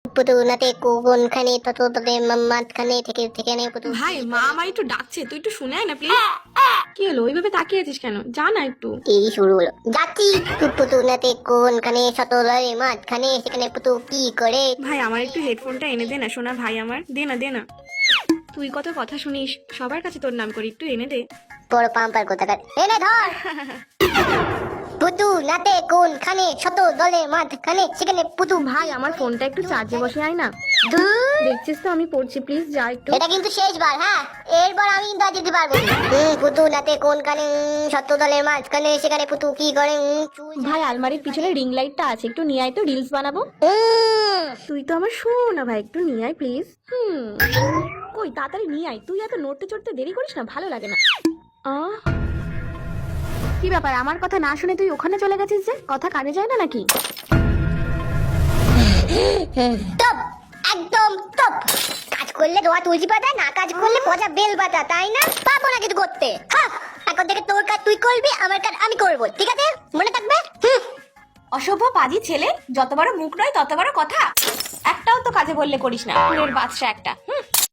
পুতু নাতে কোনখানে তত ততে মাঝখানে থেকে থেকে নে পুতু। ভাই মা আমার একটু ডাকছে, তুই একটু শুনে আয় না প্লিজ। কি হলো ওইভাবে তাকিয়ে আছিস কেন? যা না একটু। এই শুরু হলো, যাচ্ছি। পুতু নাতে কোনখানে শতলারে মাঝখানে সেখানে পুতু কি করে। ভাই আমার একটু হেডফোনটা এনে দে না সোনা ভাই, আমার দে না দে না। তুই কত কথা শুনিস, সবার কাছে তোর নাম করি, একটু এনে দে। বড় পাম্পার কোথাকার, এনে ধর। পুতু নাতে কোনখানে শত দলের মাঝখানে সেখানে পুতু। ভাই আমার ফোনটা একটু চার্জে বসে আয় না। ধুর, দেখছিস তো আমি পড়ছি, প্লিজ যা একটু। এটা কিন্তু শেষবার, হ্যাঁ এরপর আমি কিন্তু আর যেতে পারবো না। পুতু নাতে কোনখানে শত দলের মাঝখানে সেখানে পুতু কি করে। ভাই আলমারির পিছনে রিং লাইটটা আছে, একটু নিয়ে আয় তো, রিলস বানাবো। তুই তো আমার শোনা ভাই, একটু নিয়ে আয় প্লিজ। কই তাড়াতাড়ি নিয়ে আয়, তুই এত নড়তে চড়তে দেরি করিস না, ভালো লাগে না। কি ব্যাপার, আমার কথা না শুনে তুই ওখানে চলে গেছিস যে? কথা কানে যায় না নাকি? টপ, একদম টপ। কাজ করলে রোয়া তুলসী পাতা, না কাজ করলে পচা বেল পাতা, তাই না? পাবো না কিছু করতে। হ্যাঁ, এখন থেকে তোর কাজ তুই করবি, আমার কাজ আমি করবো, ঠিক আছে? মনে থাকবে। অসভ্য পাজি ছেলে, যত বড় মুখ নয় তত বড় কথা। একটাও তো কাজে বললে করিস না, পুরের বাদশা একটা।